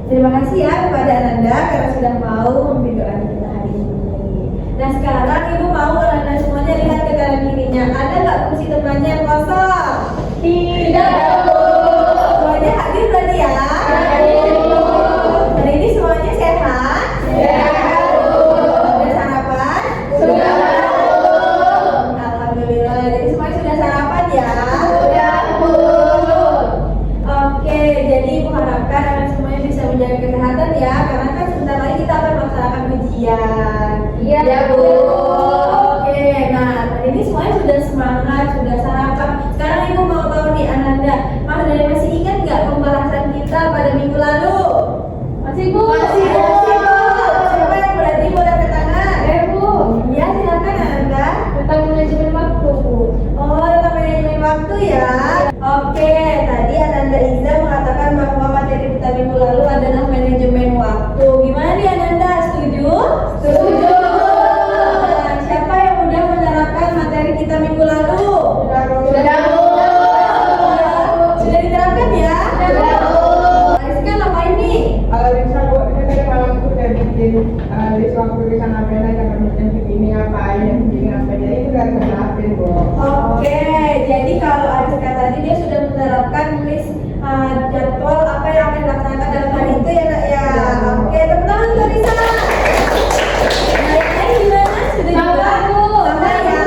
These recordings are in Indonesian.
Terima kasih ya kepada Ananda karena sudah mau memimpin doa kita hari ini. Nah sekarang Ibu mau Ananda semuanya lihat ke kanan kirinya. Ada nggak kursi temannya yang kosong? Tidak. Semuanya hadir berarti ya? Hari ini semuanya sehat? Sehat. Sudah sarapan? Sudah. Alhamdulillah. Jadi semuanya sudah sarapan ya? Sudah, Bu. Oke, jadi Ibu harapkan anak semuanya bisa menjaga kesehatan ya, karena kan sebentar lagi kita akan melaksanakan ujian. Iya, Ya, Bu. Oke, nah ini semuanya sudah semangat, sudah sarapan. Sekarang Ibu mau tahu nih Ananda, masih ingat nggak pembahasan kita pada minggu lalu? Masih, Bu. Masih, Bu. Siapa yang berani boleh angkat tangan? Bu. Ya, silakan Ananda. Tentang manajemen waktu, Bu. Oh, tentang manajemen waktu ya. Oke, tadi Ananda Iza mengatakan bahwa materi kita minggu lalu adalah manajemen waktu. Gimana nih Ananda? Setuju? Setuju. Nah, siapa yang udah menerapkan materi kita minggu lalu? Sudah, Bu. Sudah diterapkan ya? Sudah, Bu. Rizka ngapain nih? Kalau bisa Bu, saya tadi malam tuh udah bikin list waktu di sana pena jangan bikin begini ngapain, begini ngapain. Jadi itu udah terapin Bu. Oke, jadi kalau Rizka tadi dia sudah menerapkan list jadwal apa yang akan dilaksanakan dalam hari itu ya Nak ya. Oke, tepuk tangan untuk Risa. Baiknya gimana? Sudah Sama, juga? Bu. Sama ya.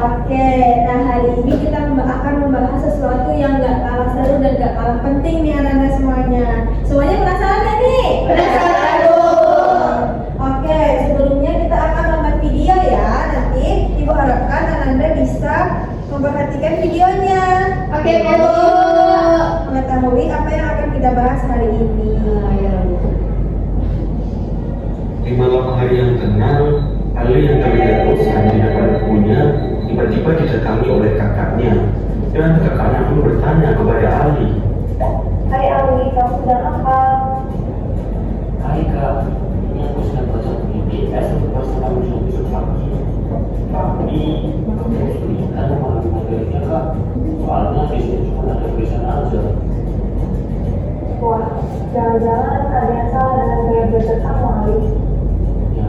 Oke, nah hari ini kita akan membahas sesuatu yang gak kalah seru dan gak kalah penting nih anak-anak semuanya. Semuanya penasaran gak nih? Penasaran, Bu. Oke, sebelumnya kita akan nonton video ya. Nanti Ibu harapkan Ananda bisa memperhatikan videonya. Oke, Bu. Mengetahui apa yang akan kita bahas hari ini. Di malam hari yang tenang, Ali yang terlihat bosan di depan ibunya tiba-tiba didatangi oleh kakaknya. Dan kakaknya pun bertanya kepada Ali. Hai Ali, kamu sedang apa? Hai kak, ini aku sedang baca buku PS untuk masalah besok pagi. Tapi aku kesulitan memahami materinya kak. Soalnya di sini cuma ada tulisan aja. Wah, jangan-jangan ada yang salah dengan gaya belajar kamu, Ali. Ya,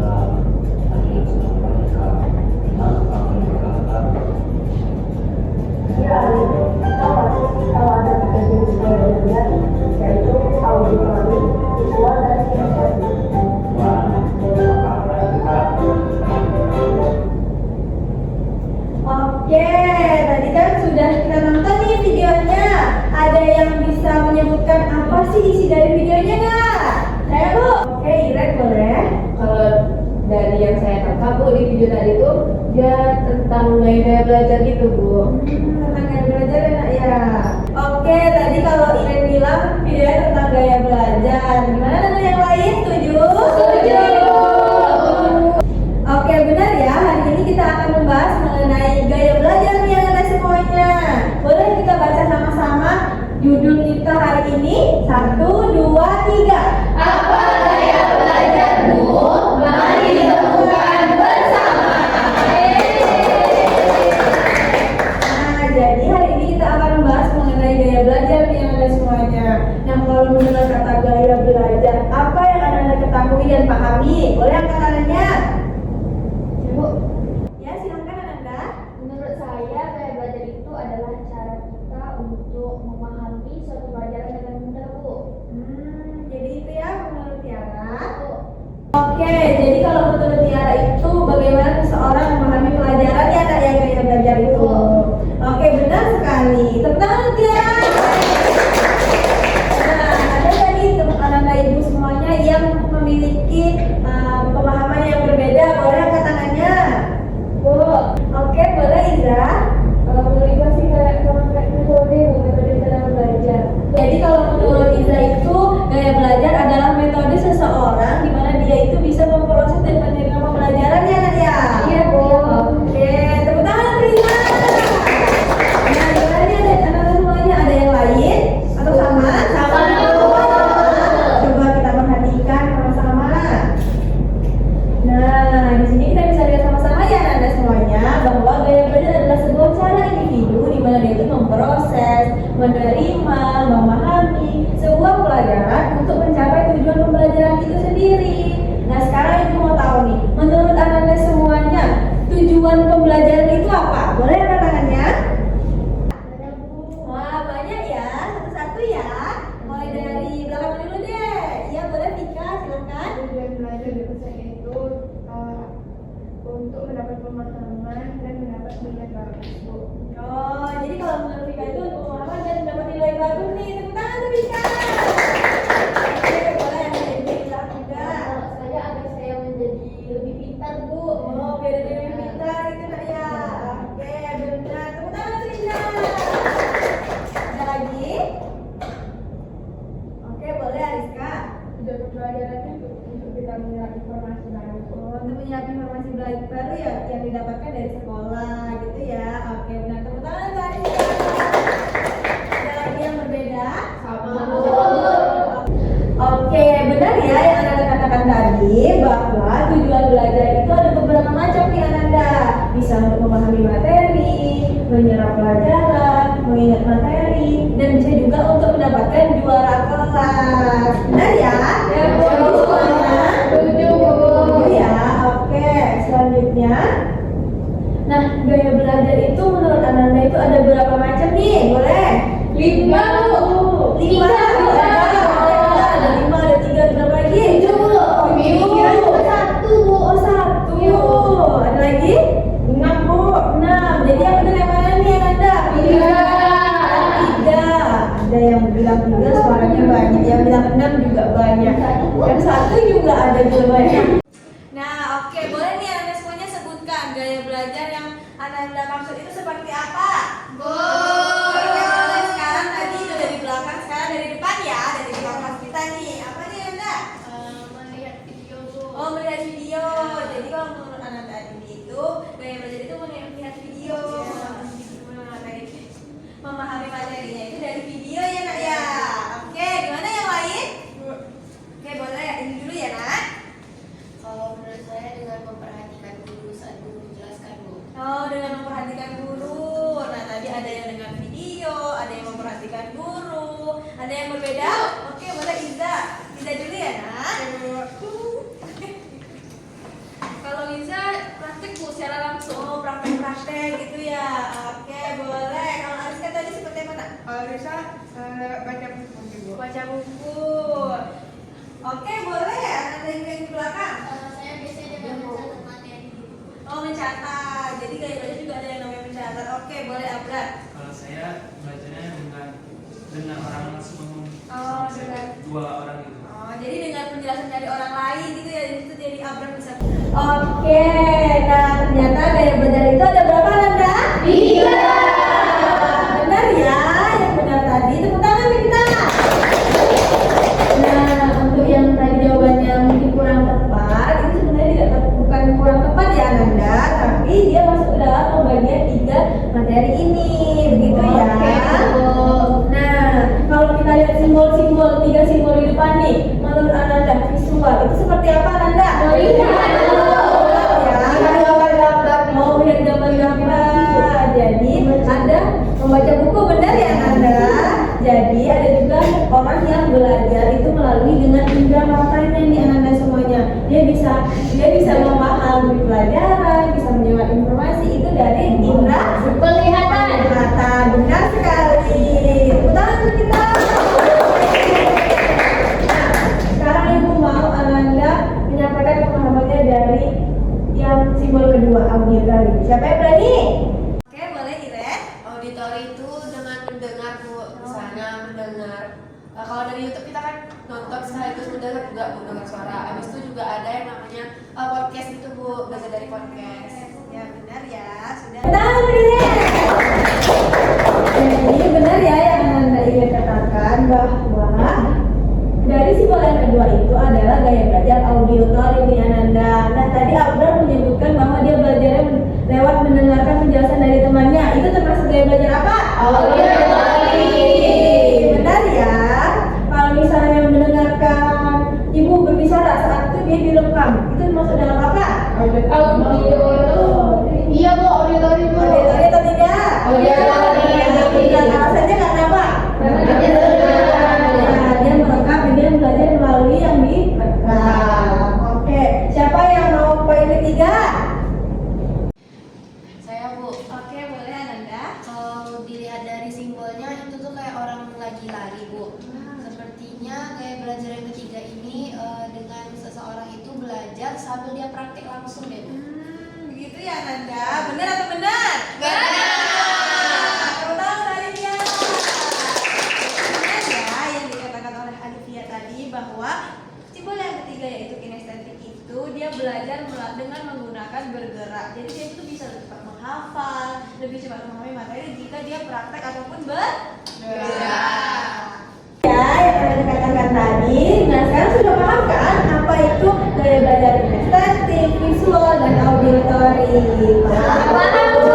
ada yang sedang banyak kak. Kenapa kamu yang berkata? Ya Ali, tahu nggak sih kalau ada 3 jenis gaya belajar, yaitu auditori, visual, dan kinestetik. Wah, apa itu kak? Oke, tadi kan sudah kita nonton nih videonya. Ada yang bisa menyebutkan apa sih isi dari videonya nggak? Saya Bu. Oke, Irek boleh. Kalau dari yang saya tangkap, Bu, di video tadi itu dia tentang gaya belajar gitu, Bu. Tentang gaya belajar ya Nak ya. Oke, tadi kalau Irek bilang videonya tentang gaya belajar. Gimana dengan yang lain? Setuju? Setuju. Oke, benar ya. Hari ini kita akan membahas mengenai gaya belajar nih anak-anak semuanya. Boleh kita baca sama-sama judul kita hari ini? 1, 2, 3. Apa gaya belajarmu? Mari ditemukan bersama. Nah, jadi hari ini kita akan membahas mengenai gaya belajar nih anak-anak semuanya. Nah, kalau mendengar kata gaya belajar, apa yang anak-anak ketahui dan pahami? Boleh angkat tangannya? Bu, Ya, silakan Ananda. menurut saya gaya belajar itu adalah cara kita untuk memahami suatu pelajaran dengan mudah, Bu. Jadi itu ya menurut Tiara. Bu. Oke, jadi kalau menurut Tiara itu bagaimana seseorang memahami pelajaran ya Kak, yang gaya belajar itu. Oke, benar sekali. Tepuk tangan untuk Tiara. Nah, ada tadi anak-anak ibu semuanya yang memiliki pemahaman yang berbeda. Boleh angkat tangannya? Bu, Oke, boleh Iza. kalau menurut Ibu sih kayak metode dalam belajar. Jadi kalau menurut Iza itu gaya belajar adalah metode seseorang di mana dia itu bisa memproses dan pemahaman dan mendapat nilai bagus, Bu. Oh, jadi kalau menurut Vika itu untuk pemahaman dan dapat nilai bagus nih. Tepuk tangan tuh Vika. Oke, boleh yang jadi Vika juga. Saya agar saya menjadi lebih pintar, Bu. Oh, biar jadi lebih pintar gitu Kak ya. Oke, benar. Tepuk tangan tuh Vika. Ada lagi? Oke, boleh Ariska. Juga pembelajarannya untuk kita menyerap informasi baru. Oh, untuk menyiapkan informasi baru ya yang didapatkan dari sekolah gitu ya. Oke, benar. Tepuk tangan Kak Ariska. Ada lagi yang berbeda? Oke, benar ya yang Ananda katakan tadi bahwa tujuan belajar itu ada beberapa macam nih Ananda. Bisa untuk memahami materi, menyerap pelajaran, mengingat materi, dan bisa juga untuk mendapatkan juara kelas. Benar ya? Ya, Bu. Setuju, Bu. Oh ya, oke. Selanjutnya, nah gaya belajar itu menurut Ananda itu ada berapa macam nih? Boleh? 5, Bu. 5. Ada 5, ada 3, berapa lagi? 7. Satu, Bu. Oh, 1. Ada lagi? 6, Bu. 6. Jadi yang benar yang mana nih yang Anda? 3. Ada yang bilang 3 suaranya banyak, yang bilang 6 juga banyak. Yang 1 juga ada juga banyak. Nah, oke, boleh nih Anda semuanya sebutkan gaya belajar yang Anda maksud itu seperti apa? Oke, boleh. Sekarang tadi itu dari belakang, sekarang dari depan ya, dari belakang kita nih. Apa nih Anda? Melihat video, Bu. Oh, melihat video. Jadi kalau menurut Anda tadi itu gaya belajar itu melihat video. Memahami materinya itu dari video ya Nak ya. Oke, gimana yang lain? Oke, boleh. Ini dulu ya Nak. Kalau menurut saya dengan memperhatikan guru saat guru menjelaskan, Bu. Oh, dengan memperhatikan guru. Nah, tadi ada yang dengan video, ada yang memperhatikan guru, ada yang berbeda. Oke, boleh Iza. Iza dulu ya Nak. Kalau Liza praktik, Bu, secara langsung. Oh, praktek-praktek gitu ya. Oke, boleh. Kalau Ariska tadi seperti apa Nak? Kalau bisa baca buku, Bu. Baca buku. Oke, boleh. Ada yang di belakang. Saya biasanya dengan mencatat materi. Oh, mencatat. Jadi gaya belajar juga ada yang namanya mencatat. Oke, boleh Abrar. Kalau saya belajarnya dengan orang langsung ngomong. Oh, Saya dengan- dua orang gitu. Oh, jadi dengan penjelasan dari orang lain gitu ya, itu jadi Abrar bisa. Oke, nah ternyata gaya belajar itu ada berapa Nanda? 3. Benar ya, yang benar tadi. Tepuk tangan kita. Nah, untuk yang tadi jawabannya mungkin kurang tepat, itu sebenarnya bukan kurang tepat ya Nanda, tapi dia masuk ke dalam pembagian 3 materi ini, begitu ya. Nah, kalau kita lihat simbol-simbol 3 simbol di depan nih, menurut Ananda visual itu seperti apa Nanda? Mau lihat gambar-gambar. Jadi ada membaca buku, benar ya Anda? Jadi ada juga orang yang belajar itu melalui dengan indera matanya nih Anda semuanya. Dia bisa memahami pelajaran, bisa menyimak informasi itu dari indera Penglihatan. mata. Benar sekali. Tepuk tangan untuk kita. Nah, sekarang Ibu mau Ananda menyampaikan pemahamannya dari yang simbol kedua, auditori. Siapa yang berani? Oke, boleh Iren. Auditori itu dengan mendengar, Bu, misalnya mendengar. Kalau dari YouTube kita kan nonton sekaligus mendengar juga mendengar suara. Habis itu juga ada yang namanya podcast itu, Bu, belajar dari podcast. Ya benar ya, sudah. Benar Iren. Jadi benar ya yang Anda ingin katakan bahwa dari simbol yang kedua itu adalah gaya belajar auditori nih Ananda. Nah tadi Abrar menyebutkan bahwa dia belajarnya lewat mendengarkan penjelasan dari temannya. Itu termasuk gaya belajar apa? Auditori. Benar ya. Kalau misalnya mendengarkan ibu berbicara saat itu dia direkam, itu termasuk dalam apa? Iya, Bu, auditori, Bu. Auditori atau tidak? Auditori. Dan alasannya karena apa? Nah, dia merekam, dia belajar melalui yang direkam. Oke, siapa yang mau poin ketiga? Saya, Bu, Oke, boleh Ananda. kalau dilihat dari simbolnya itu tuh kayak orang lagi lari, Bu. Sepertinya gaya belajar yang ketiga ini dengan seseorang itu belajar sambil dia praktik langsung deh, Bu. Begitu ya Nanda? Benar atau benar? Benar. Tepuk tangan Alivia. Benar ya yang dikatakan oleh Alivia tadi bahwa simbol yang ketiga yaitu kinestetik itu dia belajar dengan menggunakan bergerak. Jadi dia itu bisa lebih cepat menghafal, lebih cepat memahami materi jika dia praktek ataupun bergerak. Ya, yang Anda katakan tadi, nah sekarang sudah paham kan apa itu gaya belajar kinestetik, visual, dan auditory? Paham Bu?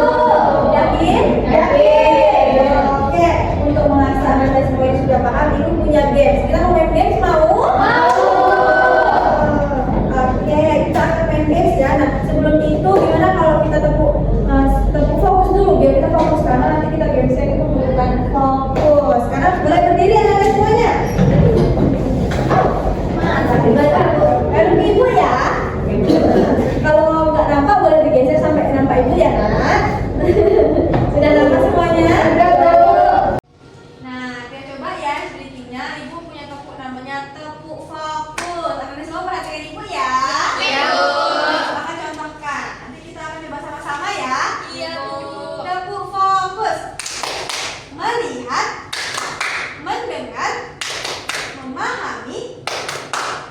Yakin? Yakin. Oke, untuk mengasah Anda semua yang sudah paham, Ibu punya games. Kita mau main games mau? Mau. Oke, kita akan main games ya. Nah, sebelum itu gimana kalau kita tepuk fokus dulu biar kita fokus karena nanti kita gamesnya itu membutuhkan fokus. Sekarang boleh berdiri anak-anak semuanya. Lalu ibu ya. Kalau nggak nampak boleh digeser sampai nampak ibu ya nak. Sudah nampak semuanya? Nah, kita coba ya sedikitnya. Ibu punya tepuk namanya tepuk fokus. Anak-anak semua perhatikan ibu ya. Iya, Bu. Akan contohkan. Nanti kita akan coba sama-sama ya. Iya, Bu. Tepuk fokus. Melihat, mendengar, memahami,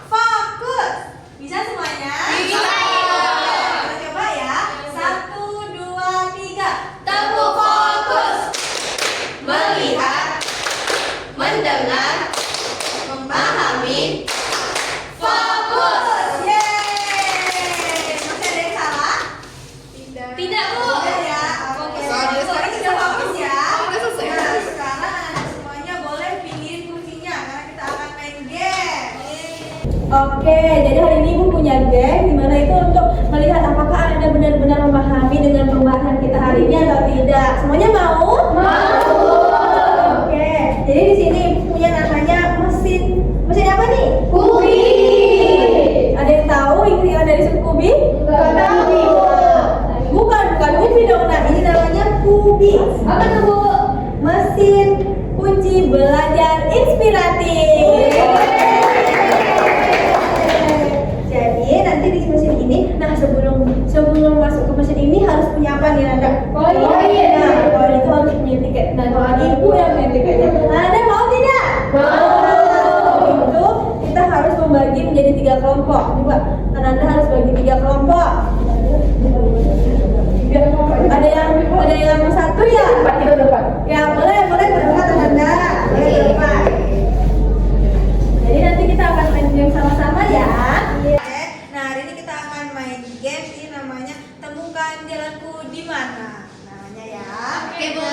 fokus. Bisa semuanya? Bisa. Kita coba ya. 1, 2, 3. Tepuk fokus. Melihat, mendengar, memahami, fokus. Yeay. Masih ada yang salah? Tidak, Bu. Tidak ya. Oke. Soalnya sekarang Sudah fokus ya. Udah selesai. Nah, sekarang anak semuanya boleh pilihin kursinya karena kita akan main game. Oke, jadi hari ini Ibu punya game dimana itu untuk melihat apakah Anda benar-benar memahami dengan pembahasan kita hari ini atau tidak. Semuanya mau? Mau. Oke, jadi di sini Ibu punya namanya mesin apa nih? Kubi. Ada yang tahu intinya dari suku kubi? Nggak tahu. Bukan kubi dong. Nah, ini namanya kubi. Apa tuh Bu? Mesin kunci belajar inspiratif. Jadi nanti di mesin ini, nah sebelum masuk ke mesin ini harus punya apa nih Nanda? Koin. Nah, koin itu harus punya tiket. Nah, kalau Ibu yang punya tiketnya, Anda mau tidak? Mau. Itu kita harus membagi menjadi 3 kelompok. Coba, Anda harus bagi 3 kelompok. Ada yang satu ya? Ya boleh berdekat Anda. Boleh berdekat. Jadi nanti kita akan main game sama-sama ya. Nah hari ini kita akan main game ini namanya temukan jalanku di mana namanya ya. Oke, Bu.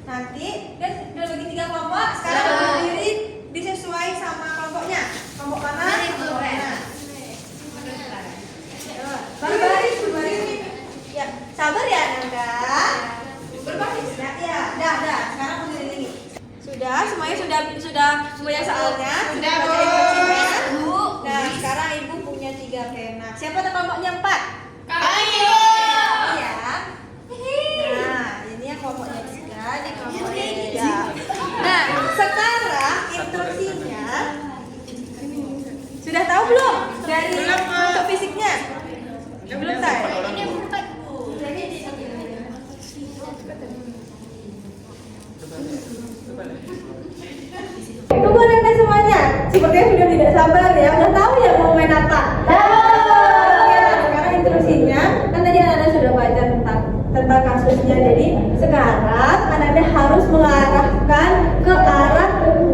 Nanti dan udah bagi 3 kelompok. Sekarang berdiri disesuai sama kelompoknya. Kelompok mana? Kelompok mana? Berbaris. Ya, sabar ya Nanda. Berbaris ya. Dah. Sekarang berdiri lagi. Sudah, semuanya sudah punya soalnya. Sudah baca instruksinya. Nah, sekarang Ibu punya 3 pena. Siapa tuh kelompoknya 4? Ayo. Iya. Nah, ini yang kelompoknya 3, ini kelompoknya 3. Nah, sekarang instruksinya sudah tahu belum dari bentuk fisiknya? Belum tahu. Tunggu Anda semuanya. Sepertinya sudah tidak sabar ya. Udah tahu ya mau main apa? Tahu. Ya, sekarang instruksinya kan tadi Anda sudah baca tentang kasusnya. Jadi sekarang Anda harus mengarahkan ke arah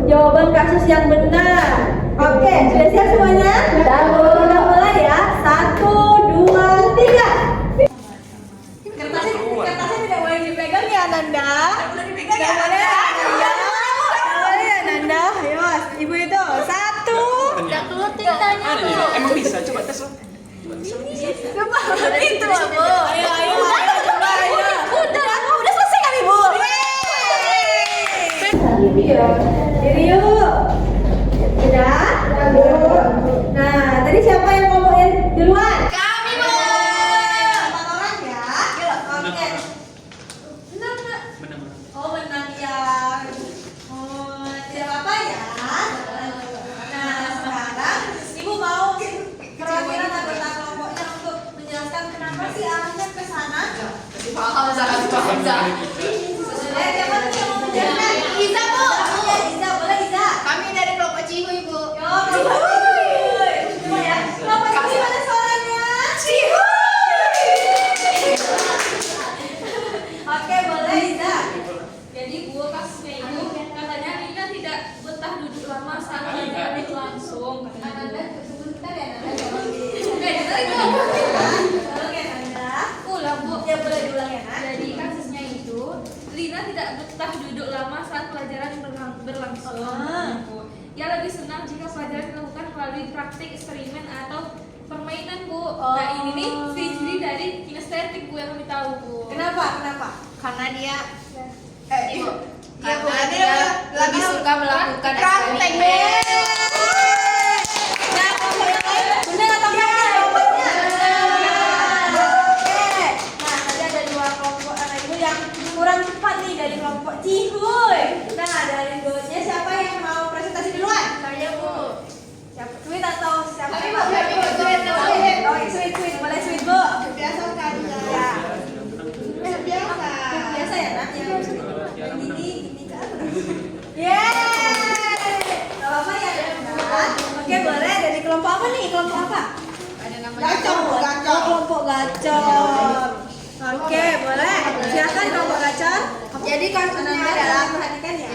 jawaban kasus yang benar. Oke, sudah siap semuanya? Tahu. Kita mulai ya. 1, 2, 3. Kertasnya tidak boleh dipegang ya Nanda. Tidak boleh ya Nanda. Ayo, Ibu itu 1. Udah keluar tintanya, Bu. Emang bisa? Coba tes lah. Coba itu Bu. Ayo coba ayo. Udah selesai kan Ibu? Diri yuk. Sudah? Nah, tadi siapa yang ngomongin duluan? Kami, Bu. 4 orang ya. Oke. Benar. Oh, benar ya. Oh, tidak apa-apa ya. Nah, sekarang Ibu mau perwakilan anggota kelompoknya untuk menjelaskan kenapa sih paham sangat paham sangat. Siapa nih yang mau menjelaskan? Iza bu, Ya, Iza, boleh Iza. kami dari kelompok Cihuy bu. Yo, Cihuy. Coba ya. Kelompok Cihuy mana suaranya? Cihuy. Oke, boleh Iza. Jadi Bu, kasusnya itu katanya Lina tidak betah duduk lama saat pelajaran itu langsung. Ananda, sebentar ya Ananda. Oke, Ananda. Ulang Bu. Ya, boleh diulang ya, Nak. Jadi kasusnya itu Lina tidak betah duduk lama saat pelajaran berlangsung. Bu. Ia lebih senang jika pelajaran dilakukan melalui praktik, eksperimen atau permainan Bu. Nah ini nih ciri-ciri dari kinestetik Bu yang kami tahu Bu. Kenapa? Karena dia Ibu. karena dia lebih suka melakukan eksperimen. Nah, kelompok yang lain benar atau enggak jawabannya? Oke. Nah, tadi ada dua kelompok anak ibu yang kurang cepat nih dari kelompok Cihuy. Kita ngadain dulunya. Siapa yang mau presentasi duluan? Saya bu. Siapa? Sweet atau siapa? Kami, Bu. Kami, Bu. Sweet, Bu. Oh, sweet. Boleh sweet, Bu. Biasa kan? Ya. Biasa. Biasa ya, Nak? Yang ini kan. Yeay. Gak apa-apa ya, Nak? Oke, boleh. Dari kelompok apa nih? Kelompok apa? Ada namanya. Gacor, gacor. Oh, kelompok gacor. Oke, boleh. Silakan kelompok gacor. Jadi kasusnya adalah perhatikan ya.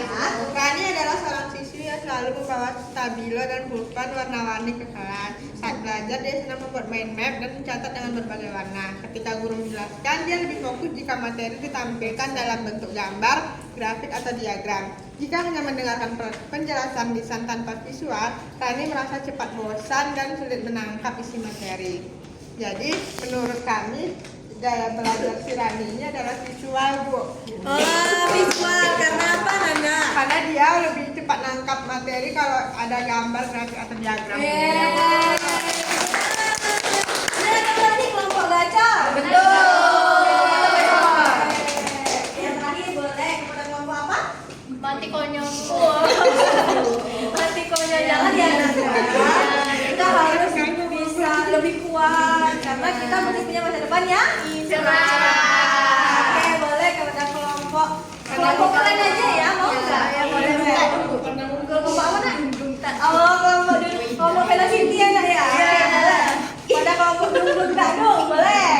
Rani adalah seorang siswi yang selalu membawa stabilo dan pulpen warna-warni ke kelas. Saat belajar dia senang membuat mind map dan mencatat dengan berbagai warna. Ketika guru menjelaskan, dia lebih fokus jika materi ditampilkan dalam bentuk gambar, grafik atau diagram. Jika hanya mendengarkan penjelasan lisan tanpa visual, Rani merasa cepat bosan dan sulit menangkap isi materi. Jadi menurut kami gaya belajar si Rani ini adalah visual, Bu. Oh, visual. Karena apa, Nana? Karena dia lebih cepat nangkap materi kalau ada gambar, grafik atau diagram. Yeay. Benar atau enggak nih kelompok gacor? Betul. Yang terakhir boleh kepada kelompok apa? Mati konyol bu. Nanti konyol jangan ya, Nana. Kita harus bisa lebih kuat karena kita masih punya masa depan ya. Cerah. Oke, boleh kepada kelompok kalian aja ya, mau nggak? Ya, boleh. Kelompok apa, Nak? Oh, kelompok dulu. Kelompok Bella Cynthia, Nak ya? Oke, boleh. Pada kelompok dulu tak dong, boleh.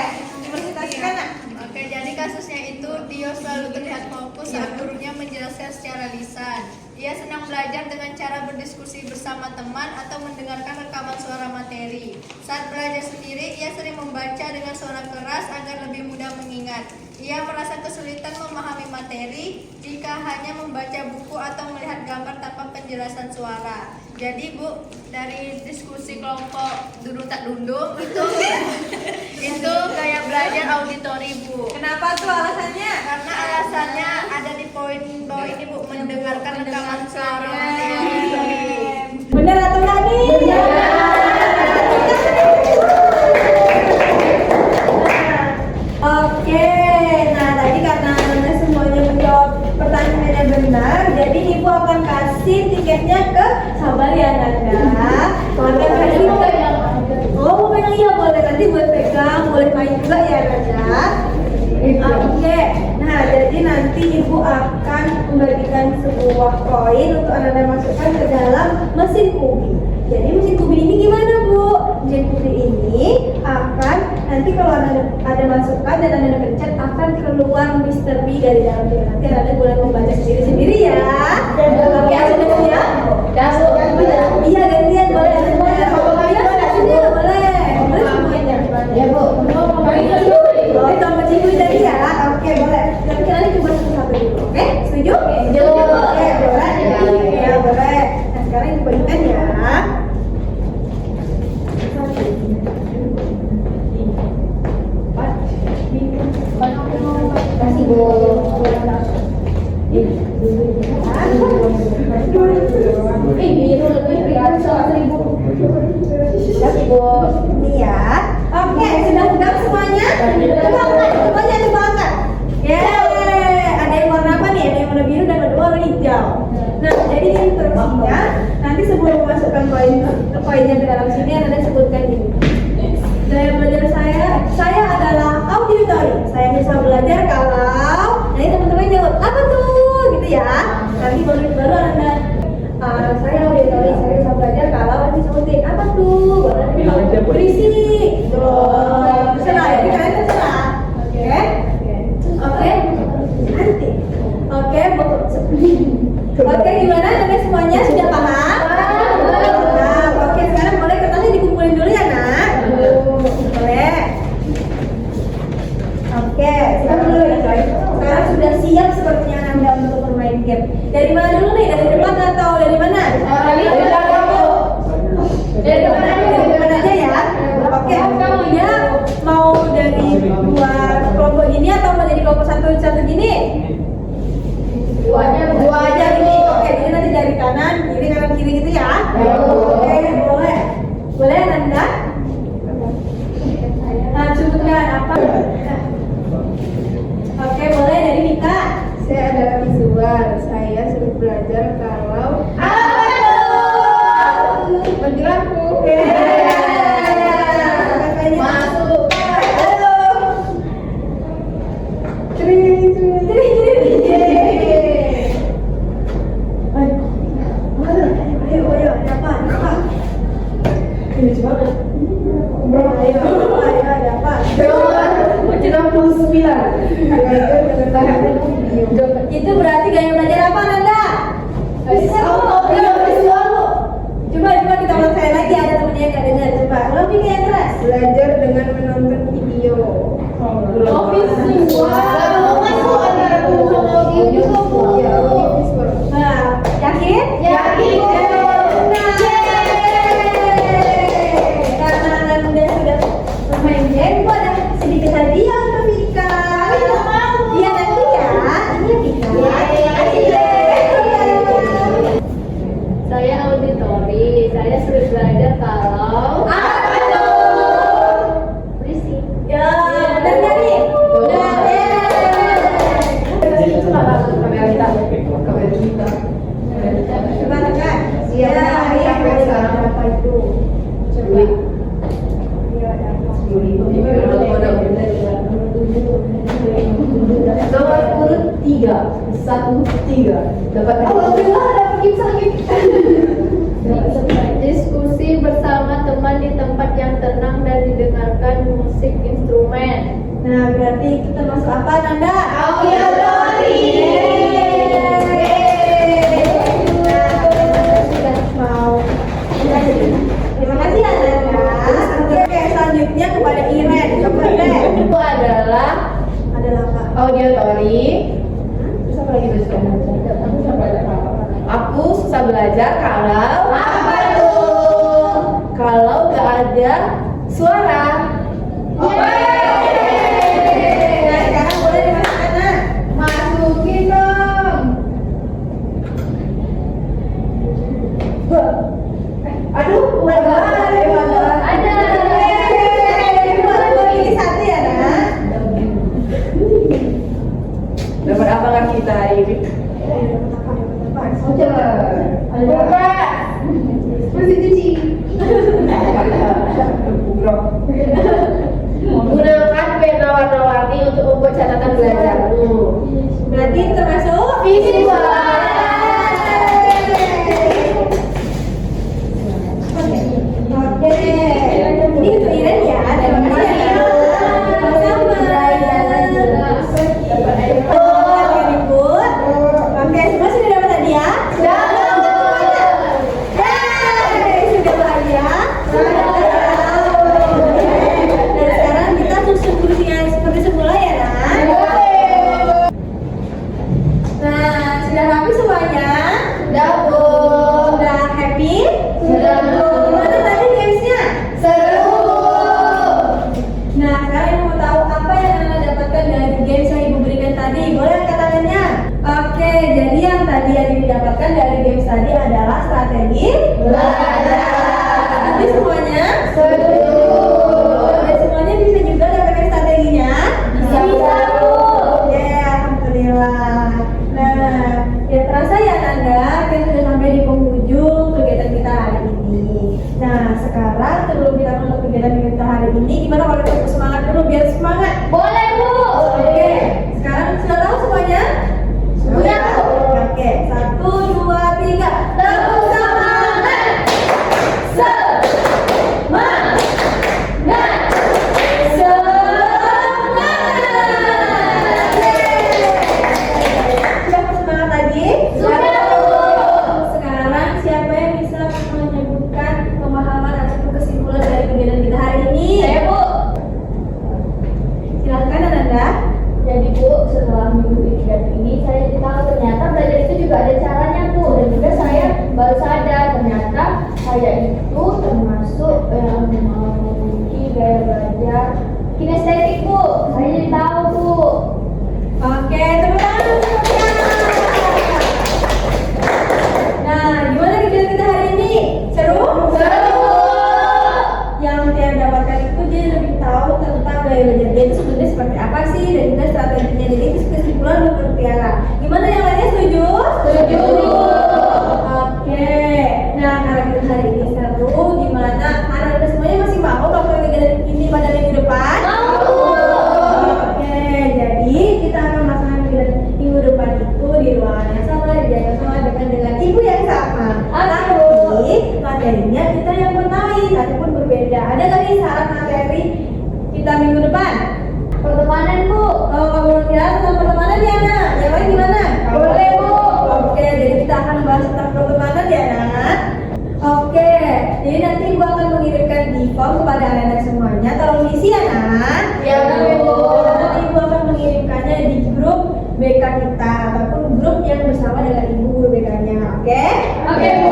Dipresentasikan, Nak. Oke, jadi kasusnya itu Dio selalu terlihat fokus saat gurunya menjelaskan secara lisan. Ia senang belajar dengan cara berdiskusi bersama teman atau mendengarkan rekaman suara materi. Saat belajar sendiri, ia sering membaca dengan suara keras agar lebih mudah mengingat. Ia merasa kesulitan memahami materi jika hanya membaca buku atau melihat gambar tanpa penjelasan suara. Jadi Bu, dari diskusi kelompok Duduk Tak Dundung itu gaya belajar auditori Bu. Kenapa tuh alasannya? Karena alasannya ada di poin bawah ini Bu, mendengarkan rekaman suara materi. Benar atau enggak nih? Oke, nah tadi karena Nana semuanya menjawab pertanyaannya benar, jadi Ibu akan kasih tiketnya ke sabar ya Nana. Akan kasih oh, pegang iya boleh, nanti buat pegang, boleh main juga ya Nana. Oke, nah jadi nanti Ibu akan membagikan sebuah koin untuk Anda masukkan ke dalam mesin kubi. Jadi mesin kubi ini gimana Bu? Mesin kubi ini akan nanti kalau Anda masukkan dan Anda pencet akan keluar Mr. B dari dalamnya. Nanti Anda boleh membaca sendiri-sendiri ya. Oke, sudah siap? Iya gantian boleh. Boleh. Boleh semuanya. Ya Bu. Oh, tombol cipu tadi ya. Oke, boleh. Tapi kita coba satu-satu dulu. Oke? Setuju? Oke, boleh. Ya, boleh. Nah, sekarang dibagikan ya. Kasih Bu. Ini lebih ringan 1.000. Kasih Bu. Lihat. Oke, sudah pegang semuanya? Coba angkat, coba angkat. Yeay, ada yang warna apa nih? Ada yang warna biru dan ada warna hijau. Nah, jadi instruksinya nanti sebelum memasukkan koinnya ke dalam sini Anda sebutkan ini. Gaya belajar saya adalah auditori. Saya susah belajar kalau nanti teman-teman jawab apa tuh gitu ya. Nanti baru Anda saya auditori, saya susah belajar kalau nanti sebutin apa tuh, baru nanti bilang berisik. Terserah ya, kalian terserah. Oke, nanti. Oke, gimana kalian semuanya sudah paham? Nah, oke, sekarang boleh kertasnya dikumpulin dulu ya nak. Boleh. Oke, sekarang dulu ya coy. Sekarang sudah siap sepertinya Anda untuk bermain game. Dari mana dulu nih? Dari depan atau dari mana? Dari depan aja ya. Oke, dia mau dari dua kelompok gini atau mau dari kelompok satu gini? Dua aja gini. Oke, jadi nanti dari kanan kiri gitu ya. Oke, boleh. Boleh Nanda? Nah, sebutkan apa? Oke, boleh dari Mika. Saya adalah visual. Saya suruh belajar kalau penjelaku. Masuk. Ayo, ada apa? Ini coba. Ayo, ada apa? 69. Itu berarti gaya belajar apa Nanda? Coba kita ulang lagi, ada temennya yang gak dengar. Coba lebih yang keras. Belajar dengan menonton video. Nah, yakin? Yakin. Karena Nanda sudah bermain game, gua ada sedikit hadiah untuk Mika. Iya nanti ya. Iya Mika. Saya auditori, saya sudah belajar kalau Apa tuh? berisik. Ya, benar nggak nih? Benar ya. Coba tekan. Iya, iya. Apa itu? Nomor urut 3 dapat diskusi bersama teman di tempat yang tenang dan didengarkan musik instrumen. Nah, berarti itu termasuk apa Nanda? Auditori. Terima kasih ya Nanda. Oke, selanjutnya kepada Iren. Coba deh. Itu adalah Apa? auditori. Terus apa lagi besok? Aku susah belajar kalau Apa itu? kalau gak ada suara. Nah, sekarang boleh dimasukkan Nak. Masukin dong. Aduh, ada. Pilih satu ya Nak. Dapat apa kan kita hari ini? Buka. Mesin cuci. Gunakan pena warna-warni untuk membuat catatan belajarmu. Berarti termasuk Visual. Oke. Ini untuk Iren ya. Terima kasih ya. Sama-sama. Oke, ribut. Oke, semua sudah dapat hadiah? Sudah bahagia? Dan sekarang kita susun kursinya seperti semula ya Nak? Nah, sudah rapi semuanya? Sudah happy? Gimana tadi gamesnya? Nah, sekarang yang mau tahu apa yang Anda dapatkan dari games yang Ibu berikan tadi? Boleh angkat tangannya? Oke, jadi yang tadi yang didapatkan dari games tadi adalah strategi belajar. Jadi semuanya? Oke, semuanya bisa juga dapatkan strateginya? Bisa. Oke, alhamdulillah. Nah, ya terasa ya Nanda, kita sudah sampai di penghujung kegiatan kita hari ini. Nah, sekarang sebelum kita menutup kegiatan kita hari ini, gimana kalau kita semangat dulu biar semangat? Boleh, Bu. itu termasuk yang memiliki gaya belajar kinestetik, Bu. Saya jadi tahu, Bu. Oke, tepuk tangan semuanya. Nah, gimana kegiatan kita hari ini? Seru? Seru. Yang Tian dapatkan itu dia lebih tahu tentang gaya belajar dia itu sebenarnya seperti apa sih dan juga strateginya. Jadi itu kesimpulan menurut Tiara. Gimana yang lainnya, setuju? Setuju. Oke. Nah, karena kita hari ini seru, gimana? Anak-anak semuanya masih mau melakukan kegiatan ini pada minggu depan? Oke, jadi kita akan melaksanakan kegiatan minggu depan itu di ruangan yang sama, dijaga sama dengan ibu yang sama. Tapi materinya kita yang bermain ataupun berbeda. Ada nggak nih saran materi kita minggu depan? Pertemanan, Bu. Kalau kamu lihat tentang pertemanan ya, Nak. Yang lain gimana? Boleh, Bu. Oke, jadi kita akan bahas tentang pertemanan ya, Nak. Oke, jadi nanti Ibu akan mengirimkan di form kepada anak-anak semuanya. Tolong diisi ya, Nak. Ya, Bu. Nanti Ibu akan mengirimkannya di grup BK kita ataupun grup yang bersama dengan Ibu guru BK-nya. Oke? Oke, Bu.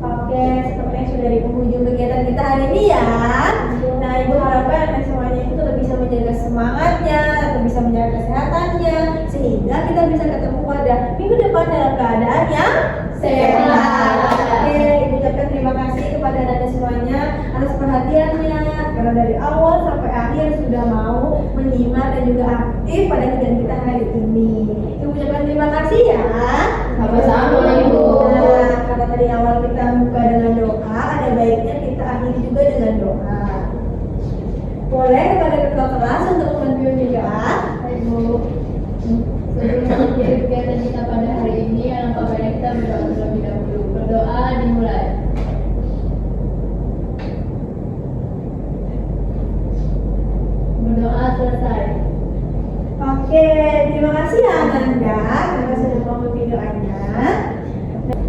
Oke, sepertinya sudah di penghujung kegiatan kita hari ini ya. Nah, Ibu harapkan anak semuanya itu tetap bisa menjaga semangatnya, tetap bisa menjaga kesehatannya, sehingga kita bisa ketemu pada minggu depan dalam keadaan yang sehat. Oke, Ibu ucapkan terima kasih kepada anak semuanya atas perhatiannya, karena dari awal sampai akhir sudah mau menyimak dan juga aktif pada kegiatan kita hari ini. Ibu ucapkan terima kasih ya. Sama-sama, Ibu. Nah, karena tadi awal kita buka dengan doa, ada baiknya kita akhiri juga dengan doa. Boleh kepada ketua kelas untuk membantu doa. Ibu, sebelum mengakhiri kegiatan kita pada hari ini, alangkah baiknya kita berdoa terlebih dahulu. Berdoa dimulai. Berdoa selesai. Oke, terima kasih ya Ananda karena sudah mengikuti doanya.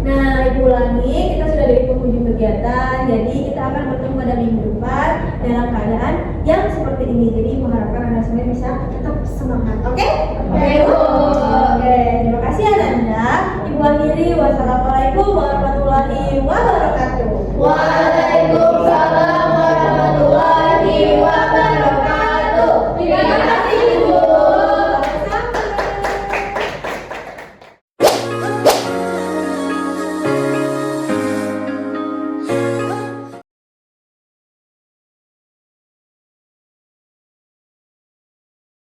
Nah, Ibu ulangi, kita sudah dari penghujung kegiatan, jadi kita akan bertemu pada minggu depan dalam keadaan yang seperti ini. Jadi Ibu harapkan Anda semua bisa tetap semangat. Oke? Oke, Bu. Oke, terima kasih Ananda. Ibu akhiri, wassalamualaikum warahmatullahi wabarakatuh. Waalaikumsalam.